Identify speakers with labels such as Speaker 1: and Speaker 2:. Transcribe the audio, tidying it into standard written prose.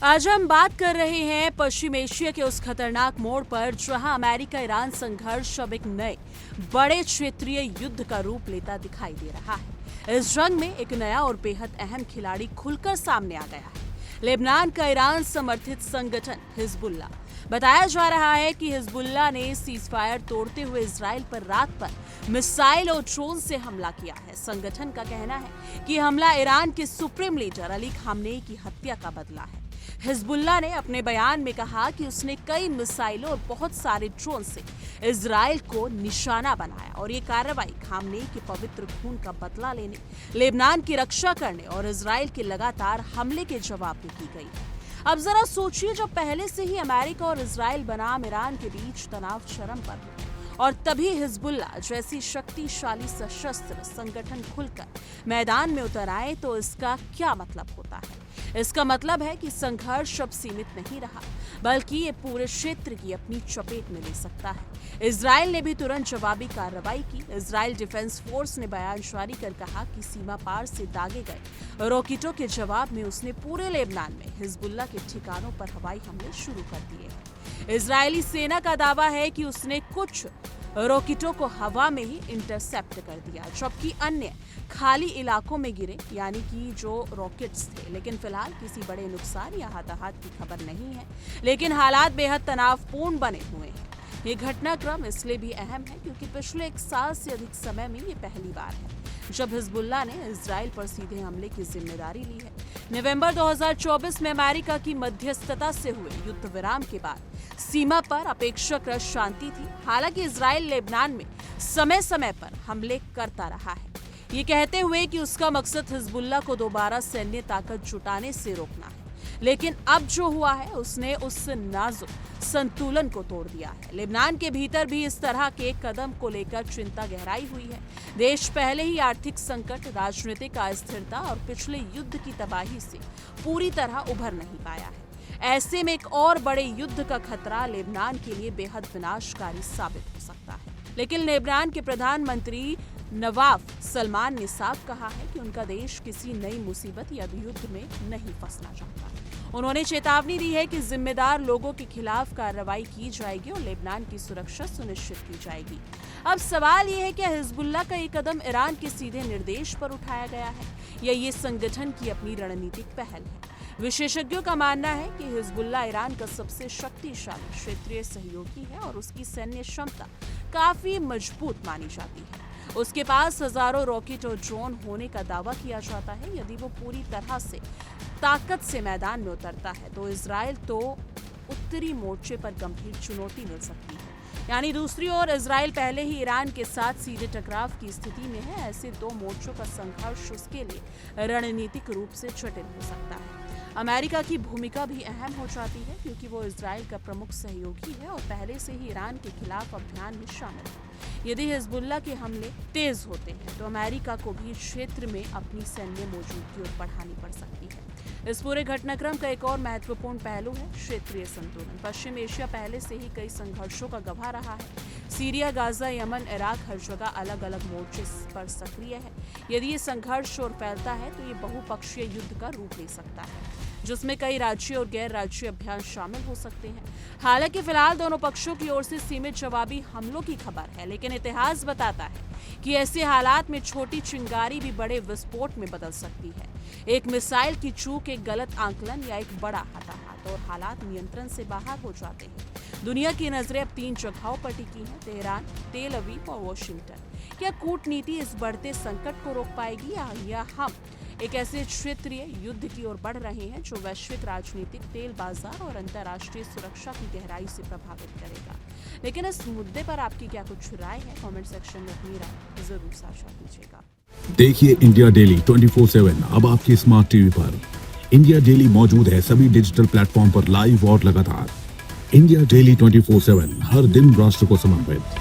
Speaker 1: आज हम बात कर रहे हैं पश्चिम एशिया के उस खतरनाक मोड़ पर जहां अमेरिका ईरान संघर्ष अब एक नए बड़े क्षेत्रीय युद्ध का रूप लेता दिखाई दे रहा है। इस जंग में एक नया और बेहद अहम खिलाड़ी खुलकर सामने आ गया है। लेबनान का ईरान समर्थित संगठन हिजबुल्लाह। बताया जा रहा है कि हिजबुल्लाह ने सीजफायर तोड़ते हुए इजराइल पर रात पर मिसाइल और ड्रोन से हमला किया है। संगठन का कहना है कि हमला ईरान के सुप्रीम लीडर अली खामनेई की हत्या का बदला है। हिजबुल्लाह ने अपने बयान में कहा कि उसने कई मिसाइलों और बहुत सारे ड्रोन से इजराइल को निशाना बनाया और ये कार्रवाई खामनेई के पवित्र खून का बदला लेने, लेबनान की रक्षा करने और इजराइल के लगातार हमले के जवाब में की गई है। अब जरा सोचिए, जब पहले से ही अमेरिका और इजराइल बनाम ईरान के बीच तनाव चरम पर हो और तभी हिजबुल्लाह जैसी शक्तिशाली सशस्त्र संगठन खुलकर मैदान में उतर आए, तो इसका क्या मतलब होता है? इसका मतलब है कि संघर्ष अब सीमित नहीं रहा, बल्कि ये पूरे क्षेत्र की अपनी चपेट में ले सकता है। इजराइल ने भी तुरंत जवाबी कार्रवाई की। इजराइल डिफेंस फोर्स ने बयान जारी कर कहा कि सीमा पार से दागे गए रॉकेटों के जवाब में उसने पूरे लेबनान में हिजबुल्लाह के ठिकानों पर हवाई हमले शुरू कर दिए हैं। इजरायली सेना का दावा है कि उसने कुछ रॉकेटों को हवा में ही इंटरसेप्ट कर दिया, जबकि अन्य खाली इलाकों में गिरे, यानी कि जो रॉकेट्स थे। लेकिन फिलहाल किसी बड़े नुकसान या हताहत की खबर नहीं है, लेकिन हालात बेहद तनावपूर्ण बने हुए हैं। ये घटनाक्रम इसलिए भी अहम है क्योंकि पिछले 1 साल से अधिक समय में ये पहली बार है जब हिजबुल्लाह ने इजराइल पर सीधे हमले की जिम्मेदारी ली है। नवंबर 2024 में अमेरिका की मध्यस्थता से हुए युद्ध विराम के बाद सीमा पर अपेक्षाकृत शांति थी। हालांकि इजराइल लेबनान में समय समय पर हमले करता रहा है, ये कहते हुए कि उसका मकसद हिजबुल्लाह को दोबारा सैन्य ताकत जुटाने से रोकना है। लेकिन अब जो हुआ है, उसने उस नाजुक संतुलन को तोड़ दिया है। लेबनान के भीतर भी इस तरह के कदम को लेकर चिंता गहराई हुई है। देश पहले ही आर्थिक संकट, राजनीतिक अस्थिरता और पिछले युद्ध की तबाही से पूरी तरह उभर नहीं पाया है। ऐसे में एक और बड़े युद्ध का खतरा लेबनान के लिए बेहद विनाशकारी साबित हो सकता है। लेकिन लेबनान के प्रधानमंत्री नवाफ सलमान ने साफ कहा है कि उनका देश किसी नई मुसीबत या युद्ध में नहीं फंसना चाहता। उन्होंने चेतावनी दी है कि जिम्मेदार लोगों के खिलाफ कार्रवाई की जाएगी और लेबनान की सुरक्षा सुनिश्चित की जाएगी। अब सवाल ये है कि हिजबुल्लाह का ये कदम ईरान के सीधे निर्देश पर उठाया गया है या ये संगठन की अपनी रणनीतिक पहल है। विशेषज्ञों का मानना है कि हिजबुल्लाह ईरान का सबसे शक्तिशाली क्षेत्रीय सहयोगी है और उसकी सैन्य क्षमता काफी मजबूत मानी जाती है। उसके पास हजारों रॉकेट और ड्रोन होने का दावा किया जाता है। यदि वो पूरी तरह से ताकत से मैदान में उतरता है तो इजराइल तो उत्तरी मोर्चे पर गंभीर चुनौती मिल सकती है। यानी दूसरी ओर इजराइल पहले ही ईरान के साथ सीधे टकराव की स्थिति में है। ऐसे 2 मोर्चों का संघर्ष उसके लिए रणनीतिक रूप से जटिल हो सकता है। अमेरिका की भूमिका भी अहम हो जाती है क्योंकि वो इजराइल का प्रमुख सहयोगी है और पहले से ही ईरान के खिलाफ अभियान में शामिल है। यदि हिजबुल्लाह के हमले तेज होते हैं तो अमेरिका को भी क्षेत्र में अपनी सैन्य मौजूदगी और बढ़ानी पड़ सकती है। इस पूरे घटनाक्रम का एक और महत्वपूर्ण पहलू है क्षेत्रीय संतुलन। पश्चिम एशिया पहले से ही कई संघर्षों का गवाह रहा है। सीरिया, गाजा, यमन, इराक हर जगह अलग अलग मोर्चे पर सक्रिय है। यदि ये संघर्ष और फैलता है तो ये बहुपक्षीय युद्ध का रूप ले सकता है, जिसमें कई राज्य और गैर राज्य अभियान शामिल हो सकते हैं। हालांकि फिलहाल दोनों पक्षों की ओर से सीमित जवाबी हमलों की खबर है, लेकिन इतिहास बताता है कि ऐसे हालात में छोटी चिंगारी भी बड़े विस्फोट में बदल सकती है। एक मिसाइल की चूक, एक गलत आंकलन या एक बड़ा हताहत और हालात नियंत्रण से बाहर हो जाते हैं। दुनिया की नजरें अब 3 जगहों पर टिकी हैं: तेहरान, तेल अवीव और वॉशिंगटन। क्या कूटनीति इस बढ़ते संकट को रोक पाएगी या हम एक ऐसे क्षेत्रीय युद्ध की ओर बढ़ रहे हैं जो वैश्विक राजनीतिक, तेल बाजार और अंतर्राष्ट्रीय सुरक्षा की गहराई से प्रभावित करेगा? लेकिन इस मुद्दे पर आपकी क्या कुछ राय है? कमेंट सेक्शन में अपनी राय जरूर साझा कीजिएगा।
Speaker 2: देखिए इंडिया डेली 24/7 अब आपकी स्मार्ट टीवी पर। इंडिया डेली मौजूद है सभी डिजिटल प्लेटफॉर्म पर लाइव और लगातार। इंडिया डेली 24/7 हर दिन राष्ट्र को समर्पित।